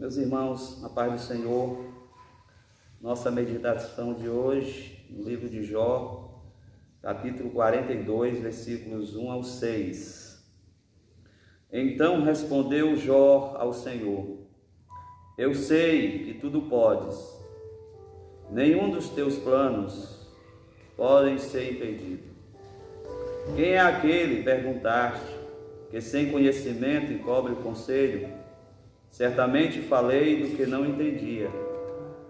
Meus irmãos, na paz do Senhor, nossa meditação de hoje, no livro de Jó, capítulo 42, versículos 1 ao 6. Então respondeu Jó ao Senhor: Eu sei que tudo podes, nenhum dos teus planos podem ser impedido. Quem é aquele, perguntaste, que sem conhecimento encobre o conselho? Certamente falei do que não entendia,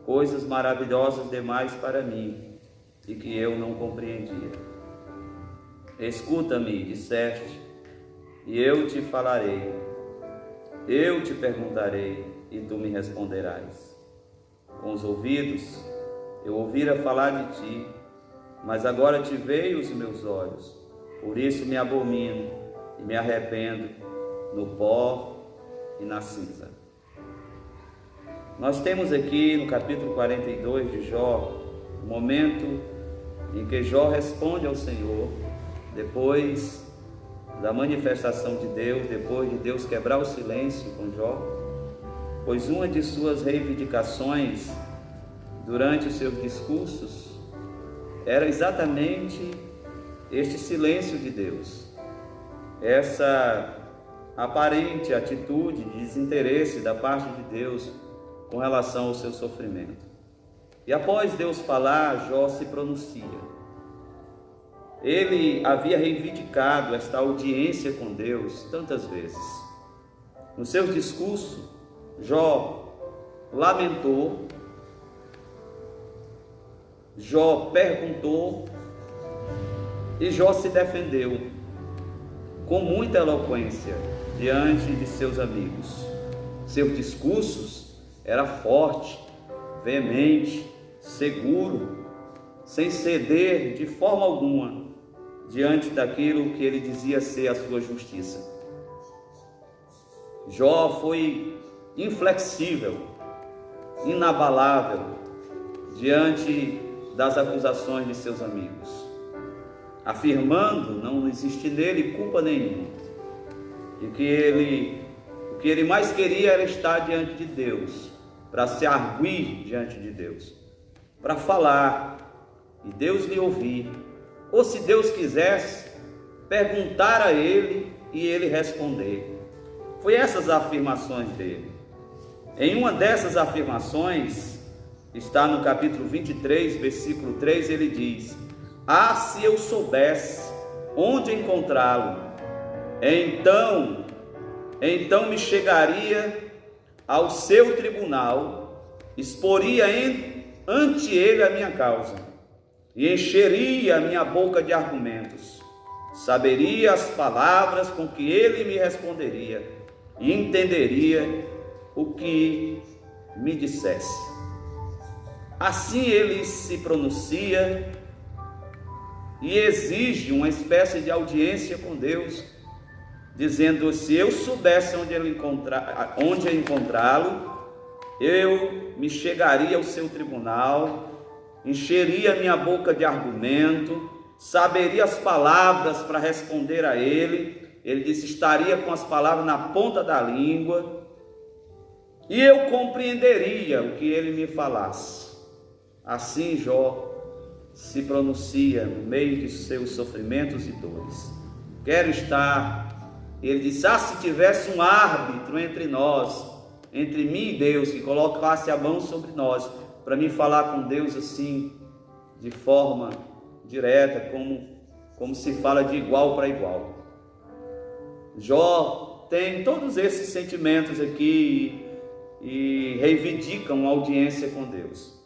coisas maravilhosas demais para mim, e que eu não compreendia. Escuta-me, disseste, e eu te falarei. Eu te perguntarei, e tu me responderás. Com os ouvidos eu ouvira falar de ti, mas agora te veio os meus olhos. Por isso me abomino e me arrependo no pó e na cinza. Nós temos aqui no capítulo 42 de Jó, o momento em que Jó responde ao Senhor, depois da manifestação de Deus, depois de Deus quebrar o silêncio com Jó, pois uma de suas reivindicações durante os seus discursos era exatamente este silêncio de Deus, essa aparente atitude de desinteresse da parte de Deus com relação ao seu sofrimento. E após Deus falar, Jó se pronuncia. Ele havia reivindicado esta audiência com Deus tantas vezes. No seu discurso, Jó lamentou, Jó perguntou e Jó se defendeu com muita eloquência diante de seus amigos. Seus discursos era forte, veemente, seguro, sem ceder de forma alguma diante daquilo que ele dizia ser a sua justiça. Jó foi inflexível, inabalável diante das acusações de seus amigos, afirmando não existir nele culpa nenhuma, e que o que ele mais queria era estar diante de Deus, para se arguir diante de Deus, para falar e Deus lhe ouvir, ou se Deus quisesse, perguntar a ele e ele responder. Foi essas afirmações dele. Em uma dessas afirmações, está no capítulo 23, versículo 3, ele diz: Ah, se eu soubesse onde encontrá-lo, então me chegaria ao seu tribunal, exporia ante ele a minha causa, e encheria a minha boca de argumentos, saberia as palavras com que ele me responderia, e entenderia o que me dissesse. Assim ele se pronuncia e exige uma espécie de audiência com Deus, dizendo: se eu soubesse onde encontrá-lo, eu me chegaria ao seu tribunal, encheria minha boca de argumento, saberia as palavras para responder a ele. Ele disse: estaria com as palavras na ponta da língua, e eu compreenderia o que ele me falasse. Assim Jó se pronuncia no meio de seus sofrimentos e dores. Quero estar... Ele disse: se tivesse um árbitro entre nós, entre mim e Deus, que colocasse a mão sobre nós, para mim falar com Deus assim, de forma direta, como se fala de igual para igual. Jó tem todos esses sentimentos aqui e reivindica uma audiência com Deus.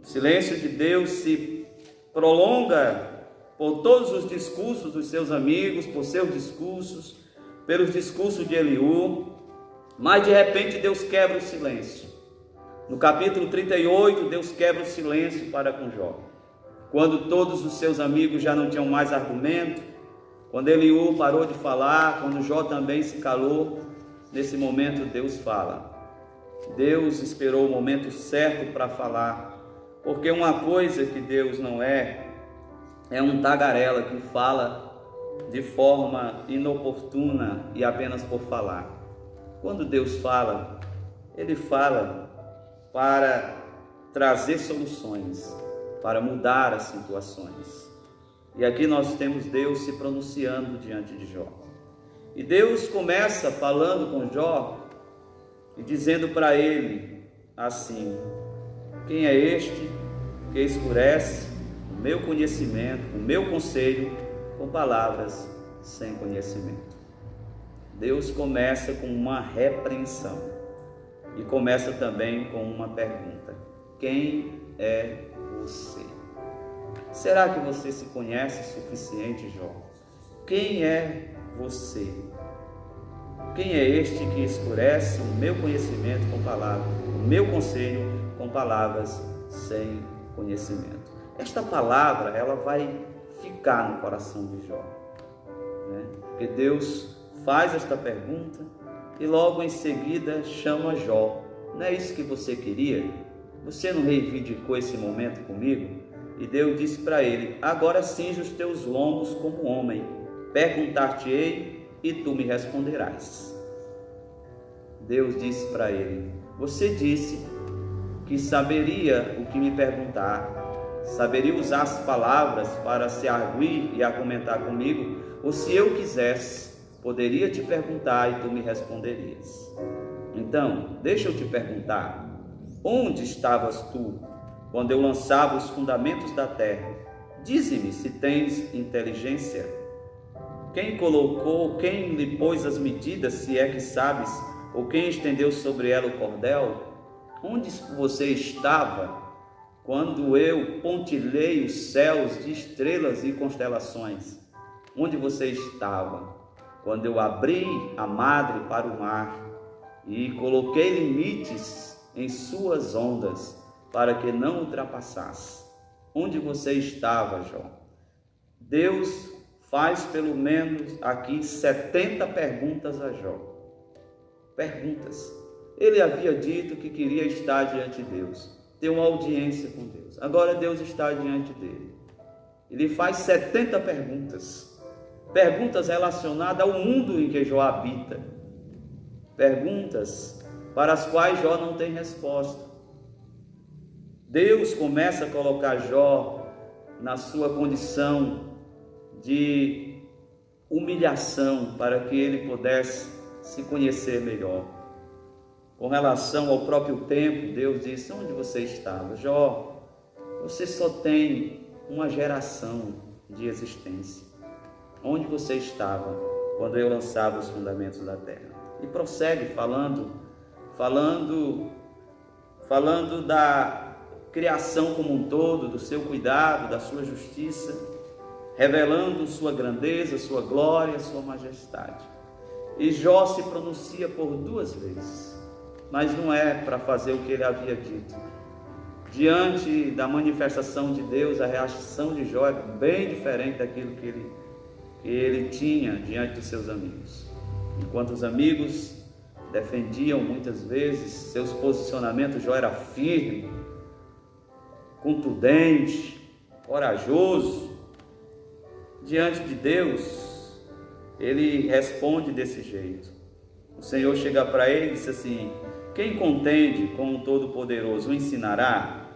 O silêncio de Deus se prolonga por todos os discursos dos seus amigos, por seus discursos, pelos discursos de Eliú, mas de repente Deus quebra o silêncio. No capítulo 38, Deus quebra o silêncio para com Jó. Quando todos os seus amigos já não tinham mais argumento, quando Eliú parou de falar, quando Jó também se calou, nesse momento Deus fala. Deus esperou o momento certo para falar, porque uma coisa que Deus não é um tagarela que fala de forma inoportuna e apenas por falar. Quando Deus fala, ele fala para trazer soluções, para mudar as situações. E aqui nós temos Deus se pronunciando diante de Jó. E Deus começa falando com Jó e dizendo para ele assim: quem é este que escurece o meu conhecimento, o meu conselho, com palavras sem conhecimento? Deus começa com uma repreensão e começa também com uma pergunta: quem é você? Será que você se conhece o suficiente, Jó? Quem é você? Quem é este que escurece o meu conhecimento com palavras, o meu conselho com palavras sem conhecimento? Esta palavra, ela vai ficar no coração de Jó, né? Porque Deus faz esta pergunta e logo em seguida chama Jó. Não é isso que você queria? Você não reivindicou esse momento comigo? E Deus disse para ele: agora cinge os teus lombos como homem, perguntar-te-ei e tu me responderás. Deus disse para ele: você disse que saberia o que me perguntar, saberia usar as palavras para se arguir e argumentar comigo, ou se eu quisesse, poderia te perguntar e tu me responderias. Então, deixa eu te perguntar: onde estavas tu quando eu lançava os fundamentos da terra? Dize-me se tens inteligência. Quem colocou, quem lhe pôs as medidas, se é que sabes, ou quem estendeu sobre ela o cordel? Onde você estava quando eu pontilhei os céus de estrelas e constelações? Onde você estava quando eu abri a madre para o mar e coloquei limites em suas ondas para que não ultrapassasse? Onde você estava, Jó? Deus faz pelo menos aqui 70 perguntas a Jó. Perguntas. Ele havia dito que queria estar diante de Deus, ter uma audiência com Deus. Agora Deus está diante dele. Ele faz 70 perguntas. Perguntas relacionadas ao mundo em que Jó habita. Perguntas para as quais Jó não tem resposta. Deus começa a colocar Jó na sua condição de humilhação para que ele pudesse se conhecer melhor. Com relação ao próprio tempo, Deus disse: onde você estava? Jó, você só tem uma geração de existência. Onde você estava quando eu lançava os fundamentos da terra? E prossegue falando da criação como um todo, do seu cuidado, da sua justiça, revelando sua grandeza, sua glória, sua majestade. E Jó se pronuncia por 2 vezes, mas não é para fazer o que ele havia dito. Diante da manifestação de Deus, a reação de Jó é bem diferente daquilo que ele tinha diante dos seus amigos. Enquanto os amigos defendiam muitas vezes seus posicionamentos, Jó era firme, contundente, corajoso. Diante de Deus, ele responde desse jeito. O Senhor chega para ele e diz assim: quem contende com o Todo-Poderoso o ensinará?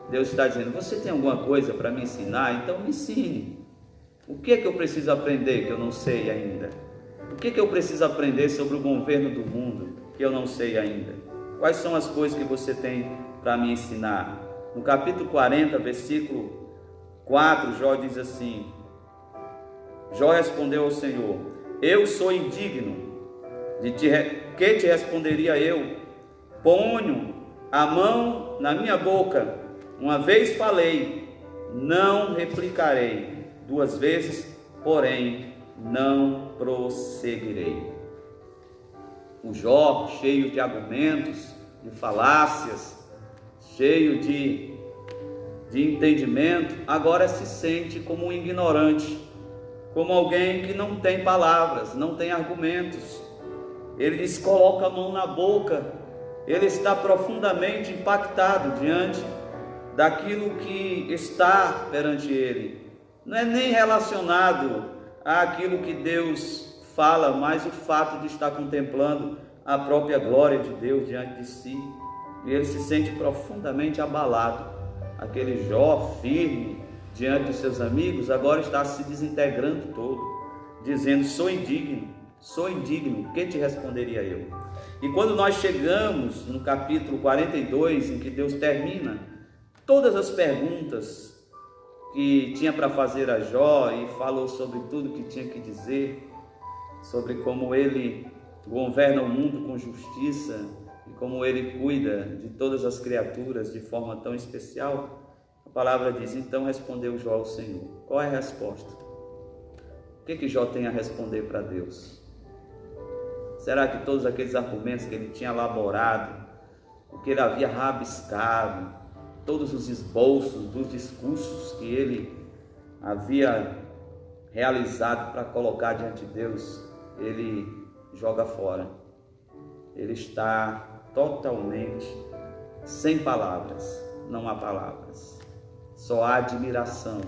Deus está dizendo: você tem alguma coisa para me ensinar? Então me ensine. O que é que eu preciso aprender que eu não sei ainda? O que é que eu preciso aprender sobre o governo do mundo que eu não sei ainda? Quais são as coisas que você tem para me ensinar? No capítulo 40, versículo 4, Jó diz assim: Jó respondeu ao Senhor: eu sou indigno, que te responderia eu? Ponho a mão na minha boca, uma vez falei, não replicarei, 2 vezes, porém, não prosseguirei. O Jó, cheio de argumentos, de falácias, cheio de entendimento, agora se sente como um ignorante, como alguém que não tem palavras, não tem argumentos. Ele se coloca a mão na boca, ele está profundamente impactado diante daquilo que está perante ele. Não é nem relacionado àquilo que Deus fala, mas o fato de estar contemplando a própria glória de Deus diante de si, e ele se sente profundamente abalado. Aquele Jó firme diante dos seus amigos agora está se desintegrando todo, dizendo: sou indigno, que te responderia eu? E quando nós chegamos no capítulo 42, em que Deus termina todas as perguntas que tinha para fazer a Jó e falou sobre tudo que tinha que dizer, sobre como ele governa o mundo com justiça e como ele cuida de todas as criaturas de forma tão especial, a palavra diz: então respondeu Jó ao Senhor. Qual é a resposta? O que Jó tem a responder para Deus? Será que todos aqueles argumentos que ele tinha elaborado, o que ele havia rabiscado, todos os esboços dos discursos que ele havia realizado para colocar diante de Deus, ele joga fora? Ele está totalmente sem palavras, não há palavras, só há admiração,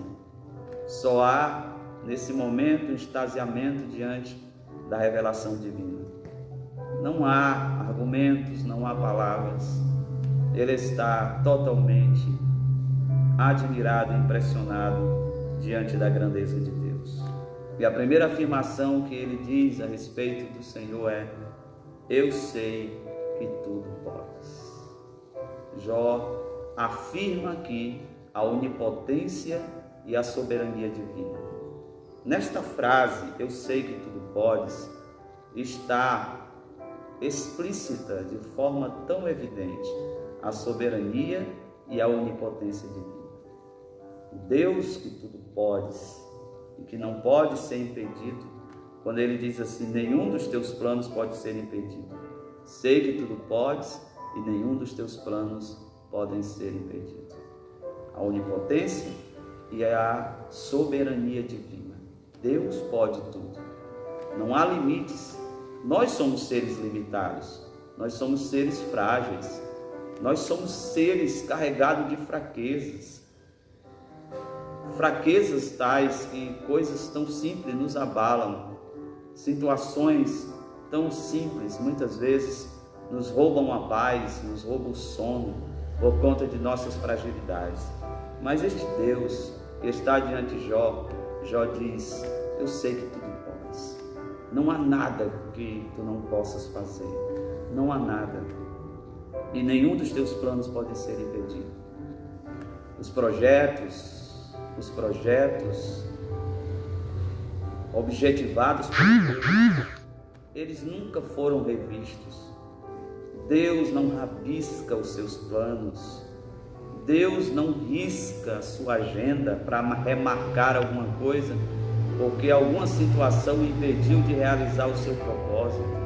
só há nesse momento um extasiamento diante da revelação divina. Não há argumentos, não há palavras. Ele está totalmente admirado e impressionado diante da grandeza de Deus. E a primeira afirmação que ele diz a respeito do Senhor é: eu sei que tudo podes. Jó afirma aqui a onipotência e a soberania divina. Nesta frase, eu sei que tudo podes, está explícita de forma tão evidente a soberania e a onipotência divina. O Deus que tudo podes e que não pode ser impedido, quando ele diz assim: nenhum dos teus planos pode ser impedido. Sei que tudo podes e nenhum dos teus planos podem ser impedidos. A onipotência e a soberania divina. Deus pode tudo. Não há limites. Nós somos seres limitados. Nós somos seres frágeis. Nós somos seres carregados de fraquezas. Fraquezas tais que coisas tão simples nos abalam. Situações tão simples, muitas vezes, nos roubam a paz, nos roubam o sono, por conta de nossas fragilidades. Mas este Deus que está diante de Jó, Jó diz: eu sei que tudo podes. Não há nada que tu não possas fazer. Não há nada. E nenhum dos teus planos pode ser impedido. Os projetos objetivados por Deus, eles nunca foram revistos. Deus não rabisca os seus planos. Deus não risca a sua agenda para remarcar alguma coisa, porque alguma situação o impediu de realizar o seu propósito.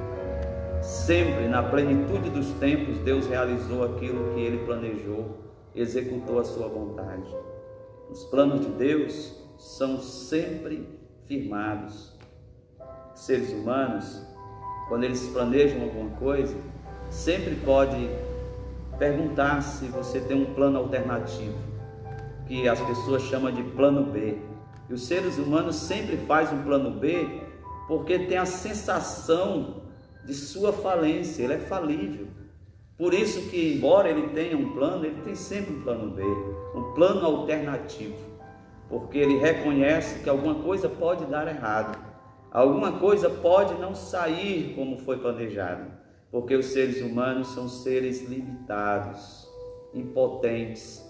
Sempre, na plenitude dos tempos, Deus realizou aquilo que Ele planejou, executou a sua vontade. Os planos de Deus são sempre firmados. Os seres humanos, quando eles planejam alguma coisa, sempre pode perguntar se você tem um plano alternativo, que as pessoas chamam de plano B. E os seres humanos sempre fazem um plano B porque tem a sensação de sua falência, ele é falível. Por isso que, embora ele tenha um plano, ele tem sempre um plano B, um plano alternativo, porque ele reconhece que alguma coisa pode dar errado, alguma coisa pode não sair como foi planejado, porque os seres humanos são seres limitados, impotentes.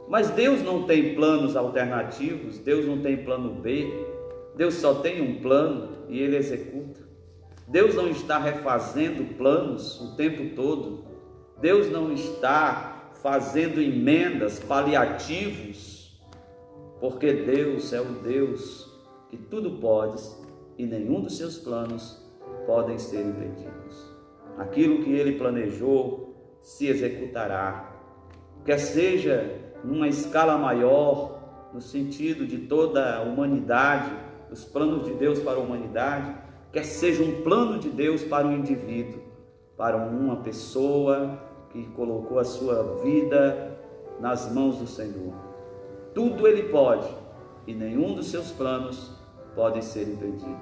Mas Deus não tem planos alternativos, Deus não tem plano B, Deus só tem um plano e Ele executa. Deus não está refazendo planos o tempo todo, Deus não está fazendo emendas, paliativos, porque Deus é o Deus que tudo pode e nenhum dos seus planos podem ser impedidos. Aquilo que Ele planejou se executará, quer seja numa escala maior, no sentido de toda a humanidade, os planos de Deus para a humanidade, quer seja um plano de Deus para um indivíduo, para uma pessoa que colocou a sua vida nas mãos do Senhor. Tudo Ele pode e nenhum dos seus planos pode ser impedido.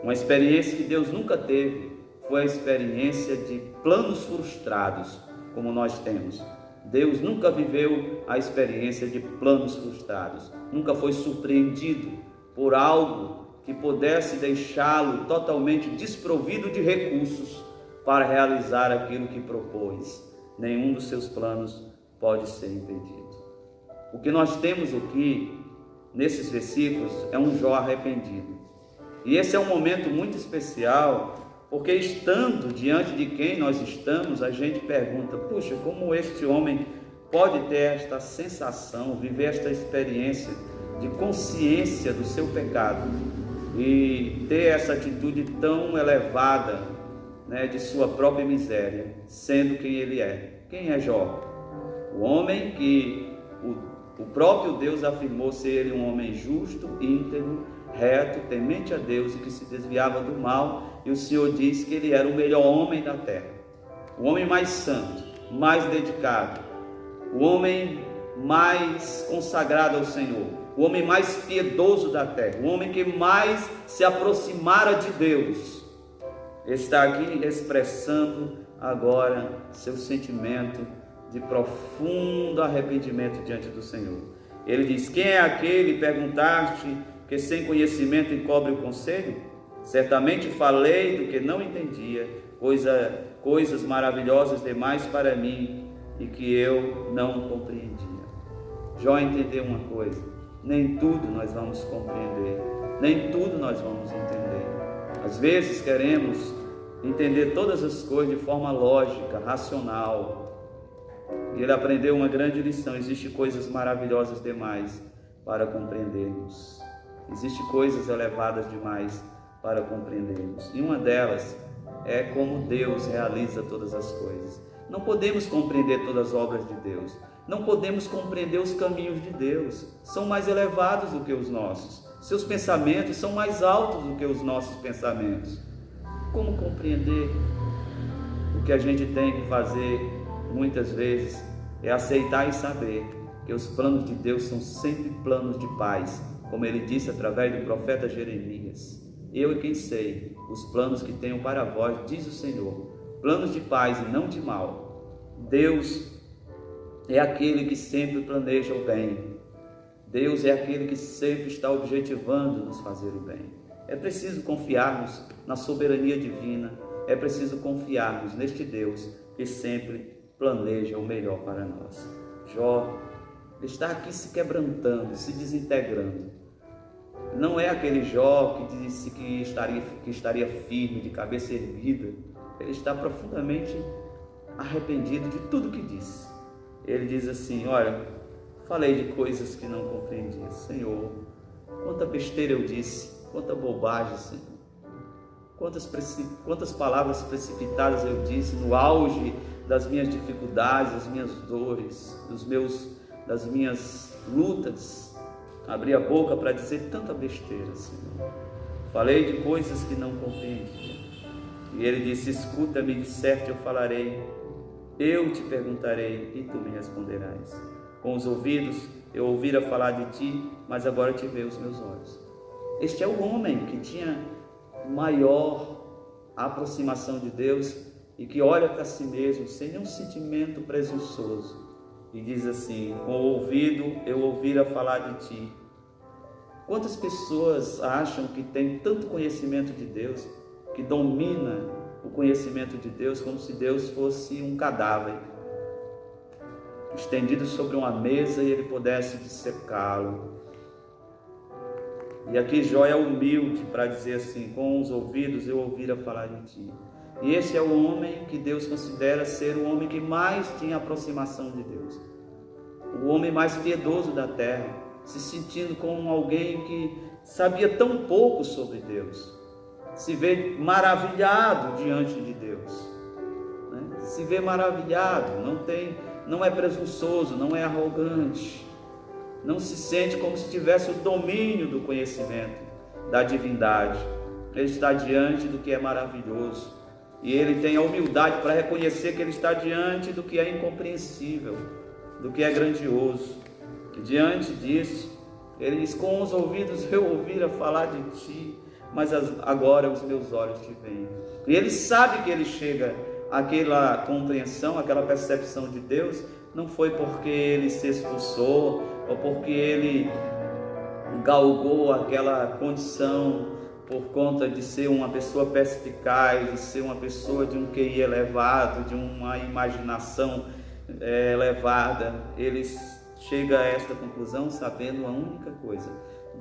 Uma experiência que Deus nunca teve foi a experiência de planos frustrados, como nós temos. Deus nunca viveu a experiência de planos frustrados, nunca foi surpreendido por algo que pudesse deixá-lo totalmente desprovido de recursos para realizar aquilo que propôs. Nenhum dos seus planos pode ser impedido. O que nós temos aqui, nesses versículos, é um Jó arrependido. E esse é um momento muito especial, porque estando diante de quem nós estamos, a gente pergunta, puxa, como este homem pode ter esta sensação, viver esta experiência de consciência do seu pecado e ter essa atitude tão elevada, de sua própria miséria, sendo quem ele é. Quem é Jó? O homem que o próprio Deus afirmou ser ele um homem justo, íntegro, reto, temente a Deus e que se desviava do mal, e o Senhor diz que ele era o melhor homem da terra, o homem mais santo, mais dedicado, o homem mais consagrado ao Senhor, o homem mais piedoso da terra, o homem que mais se aproximara de Deus, está aqui expressando agora seu sentimento de profundo arrependimento diante do Senhor. Ele diz: quem é aquele, perguntaste, que sem conhecimento encobre o conselho? Certamente falei do que não entendia, coisas maravilhosas demais para mim e que eu não compreendia. Jó entendeu uma coisa: nem tudo nós vamos compreender, nem tudo nós vamos entender. Às vezes queremos entender todas as coisas de forma lógica, racional. E ele aprendeu uma grande lição: existem coisas maravilhosas demais para compreendermos. Existem coisas elevadas demais para compreendermos. E uma delas é como Deus realiza todas as coisas. Não podemos compreender todas as obras de Deus. Não podemos compreender os caminhos de Deus. São mais elevados do que os nossos. Seus pensamentos são mais altos do que os nossos pensamentos. Como compreender? O que a gente tem que fazer muitas vezes é aceitar e saber que os planos de Deus são sempre planos de paz, como ele disse através do profeta Jeremias: eu é quem sei os planos que tenho para vós, diz o Senhor, planos de paz e não de mal. Deus é aquele que sempre planeja o bem. Deus é aquele que sempre está objetivando nos fazer o bem. É preciso confiarmos na soberania divina, é preciso confiarmos neste Deus que sempre planeja o melhor para nós. Jó está aqui se quebrantando, se desintegrando. Não é aquele Jó que disse que estaria firme, de cabeça erguida. Ele está profundamente arrependido de tudo que disse. Ele diz assim: olha, falei de coisas que não compreendia. Senhor, quanta besteira eu disse, quanta bobagem, Senhor. Quantas palavras precipitadas eu disse no auge das minhas dificuldades, das minhas dores, das minhas lutas. Abri a boca para dizer tanta besteira, Senhor. Falei de coisas que não compreendia. E ele disse: escuta-me, de certo eu falarei, eu te perguntarei e tu me responderás. Com os ouvidos eu ouvira falar de ti, mas agora te vê os meus olhos. Este é o homem que tinha maior aproximação de Deus e que olha para si mesmo sem nenhum sentimento presunçoso e diz assim: com o ouvido eu ouvira falar de ti. Quantas pessoas acham que tem tanto conhecimento de Deus, que domina o conhecimento de Deus, como se Deus fosse um cadáver estendido sobre uma mesa e ele pudesse dissecá-lo? E aqui Jó é humilde para dizer assim: com os ouvidos eu ouvira falar de ti. E esse é o homem que Deus considera ser o homem que mais tinha aproximação de Deus, o homem mais piedoso da terra, se sentindo como alguém que sabia tão pouco sobre Deus, se vê maravilhado diante de Deus, se vê maravilhado, não é presunçoso, não é arrogante, não se sente como se tivesse o domínio do conhecimento da divindade. Ele está diante do que é maravilhoso e ele tem a humildade para reconhecer que ele está diante do que é incompreensível, do que é grandioso. E diante disso, ele diz: com os ouvidos eu ouvira falar de ti, mas agora os meus olhos te veem. E ele sabe que ele chega àquela compreensão, àquela percepção de Deus, não foi porque ele se esforçou, ou porque ele galgou aquela condição por conta de ser uma pessoa perspicaz, de ser uma pessoa de um QI elevado, de uma imaginação elevada. Ele chega a esta conclusão sabendo uma única coisa: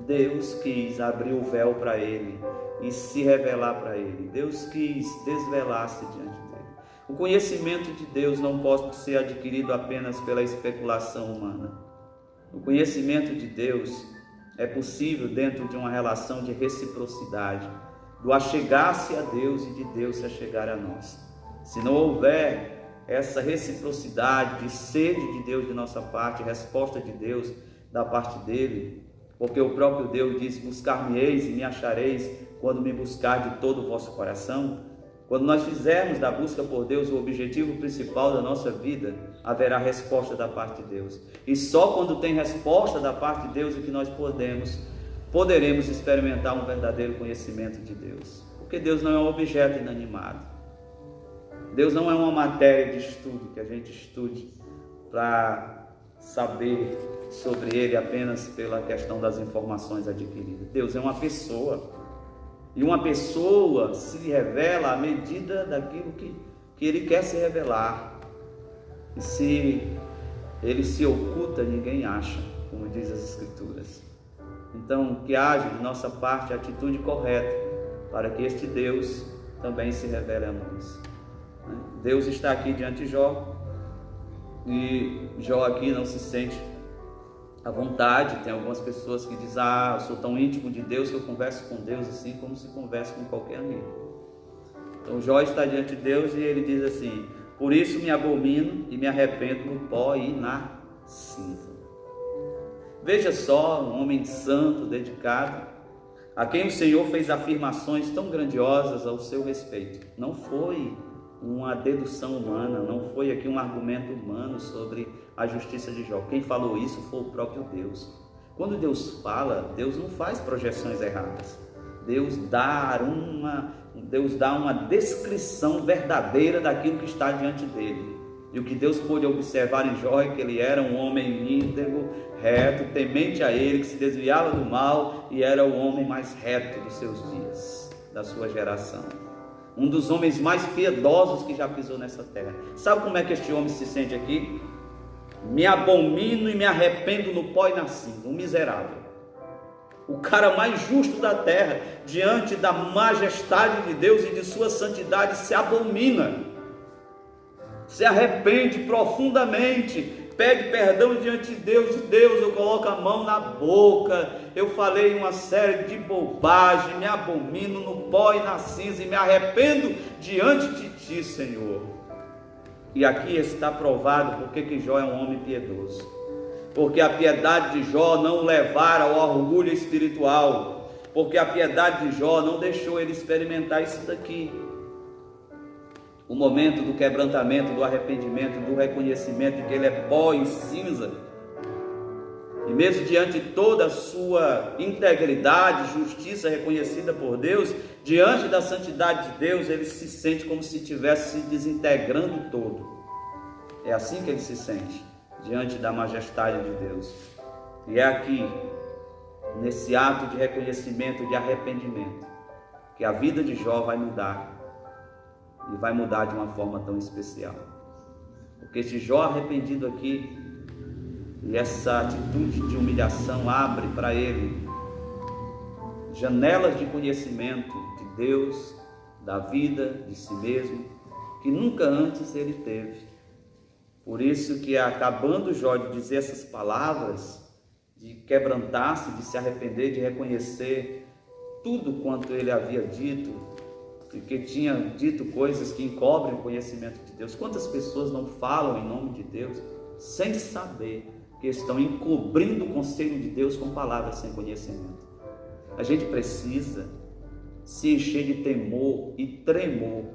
Deus quis abrir o véu para ele e se revelar para ele. Deus quis desvelar-se diante dele. O conhecimento de Deus não pode ser adquirido apenas pela especulação humana. O conhecimento de Deus é possível dentro de uma relação de reciprocidade, do achegar-se a Deus e de Deus se achegar a nós. Se não houver essa reciprocidade de sede de Deus de nossa parte, resposta de Deus da parte dele, porque o próprio Deus diz: buscar-me-eis e me achareis quando me buscar de todo o vosso coração. Quando nós fizermos da busca por Deus o objetivo principal da nossa vida, haverá resposta da parte de Deus. E só quando tem resposta da parte de Deus é que nós poderemos experimentar um verdadeiro conhecimento de Deus. Porque Deus não é um objeto inanimado. Deus não é uma matéria de estudo que a gente estude para saber sobre Ele apenas pela questão das informações adquiridas. Deus é uma pessoa. E uma pessoa se revela à medida daquilo que Ele quer se revelar. E se Ele se oculta, ninguém acha, como diz as Escrituras. Então, que haja de nossa parte a atitude correta, para que este Deus também se revele a nós. Deus está aqui diante de Jó, e Jó aqui não se sente à vontade. Tem algumas pessoas que dizem: eu sou tão íntimo de Deus que eu converso com Deus assim como se conversa com qualquer amigo. Então Jó está diante de Deus e ele diz assim: por isso me abomino e me arrependo no pó e na cinza. Veja só, um homem santo, dedicado, a quem o Senhor fez afirmações tão grandiosas ao seu respeito. Não foi uma dedução humana, não foi aqui um argumento humano sobre a justiça de Jó. Quem falou isso foi o próprio Deus. Quando Deus fala, Deus não faz projeções erradas. Deus dá uma descrição verdadeira daquilo que está diante dele. E o que Deus pôde observar em Jó é que ele era um homem íntegro, reto, temente a ele, que se desviava do mal e era o homem mais reto dos seus dias, da sua geração. Um dos homens mais piedosos que já pisou nessa terra. Sabe como é que este homem se sente aqui? Me abomino e me arrependo no pó e na cinza. Um miserável. O cara mais justo da terra, diante da majestade de Deus e de sua santidade, se abomina. Se arrepende profundamente. Pede perdão diante de Deus. Deus, eu coloco a mão na boca, eu falei uma série de bobagem, me abomino no pó e na cinza e me arrependo diante de Ti, Senhor. E aqui está provado porque que Jó é um homem piedoso. Porque a piedade de Jó não o levara ao orgulho espiritual. Porque a piedade de Jó não deixou ele experimentar isso daqui. O momento do quebrantamento, do arrependimento, do reconhecimento de que ele é pó e cinza. E mesmo diante de toda a sua integridade, justiça reconhecida por Deus, diante da santidade de Deus, ele se sente como se estivesse se desintegrando todo. É assim que ele se sente, diante da majestade de Deus. E é aqui, nesse ato de reconhecimento, de arrependimento, que a vida de Jó vai mudar. E vai mudar de uma forma tão especial. Porque esse Jó arrependido aqui, e essa atitude de humilhação abre para ele janelas de conhecimento de Deus, da vida, de si mesmo, que nunca antes ele teve. Por isso que, acabando Jó de dizer essas palavras, de quebrantar-se, de se arrepender, de reconhecer tudo quanto ele havia dito, porque tinha dito coisas que encobrem o conhecimento de Deus. Quantas pessoas não falam em nome de Deus sem saber que estão encobrindo o conselho de Deus com palavras sem conhecimento? A gente precisa se encher de temor e tremor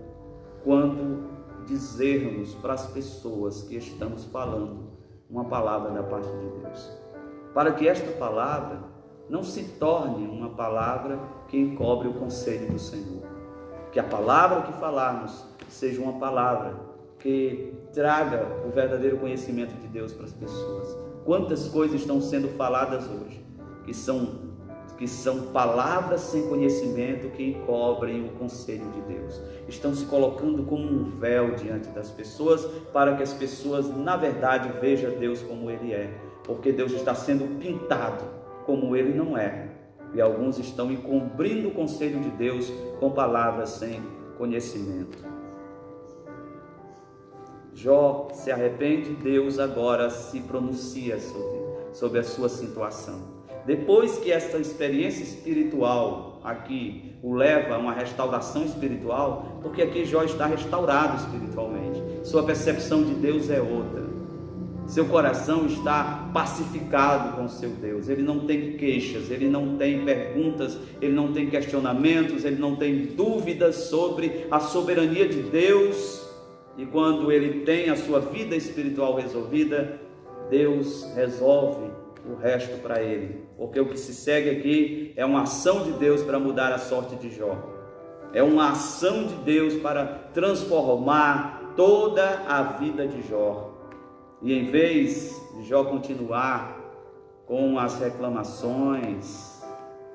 quando dizermos para as pessoas que estamos falando uma palavra da parte de Deus, para que esta palavra não se torne uma palavra que encobre o conselho do Senhor. Que a palavra que falarmos seja uma palavra que traga o verdadeiro conhecimento de Deus para as pessoas. Quantas coisas estão sendo faladas hoje, que são palavras sem conhecimento que encobrem o conselho de Deus. Estão se colocando como um véu diante das pessoas, para que as pessoas, na verdade, vejam Deus como Ele é. Porque Deus está sendo pintado como Ele não é. E alguns estão encobrindo o conselho de Deus com palavras sem conhecimento. Jó se arrepende, Deus agora se pronuncia sobre a sua situação. Depois que esta experiência espiritual aqui o leva a uma restauração espiritual, porque aqui Jó está restaurado espiritualmente, sua percepção de Deus é outra, seu coração está pacificado com seu Deus, ele não tem queixas, ele não tem perguntas, ele não tem questionamentos, ele não tem dúvidas sobre a soberania de Deus. E quando ele tem a sua vida espiritual resolvida, Deus resolve o resto para ele, porque o que se segue aqui é uma ação de Deus para mudar a sorte de Jó, é uma ação de Deus para transformar toda a vida de Jó. E em vez de Jó continuar com as reclamações,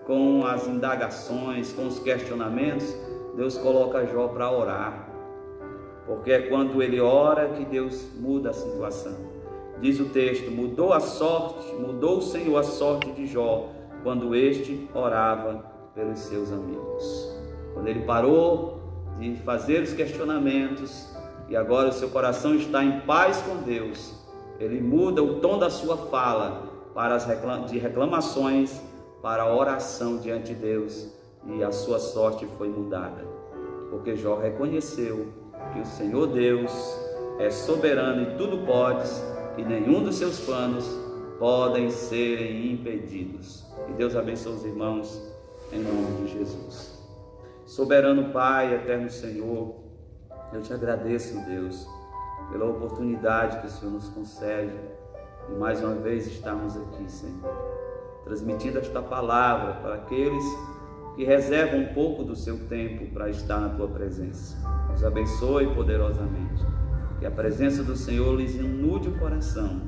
com as indagações, com os questionamentos, Deus coloca Jó para orar, porque é quando ele ora que Deus muda a situação. Diz o texto: mudou o Senhor a sorte de Jó, quando este orava pelos seus amigos. Quando ele parou de fazer os questionamentos e agora o seu coração está em paz com Deus, ele muda o tom da sua fala de reclamações para a oração diante de Deus, e a sua sorte foi mudada, porque Jó reconheceu que o Senhor Deus é soberano e tudo pode, e nenhum dos seus planos podem serem impedidos. E Deus abençoe os irmãos em nome de Jesus. Soberano Pai, eterno Senhor, eu te agradeço, Deus, pela oportunidade que o Senhor nos concede de mais uma vez estarmos aqui, Senhor, transmitindo esta palavra para aqueles que reservam um pouco do seu tempo para estar na tua presença. Nos abençoe poderosamente. Que a presença do Senhor lhes inunde o coração,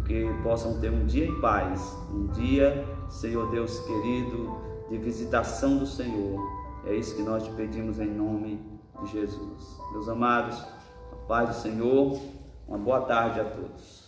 que possam ter um dia em paz, um dia, Senhor Deus querido, de visitação do Senhor. É isso que nós te pedimos em nome de Jesus. Meus amados, a paz do Senhor, uma boa tarde a todos.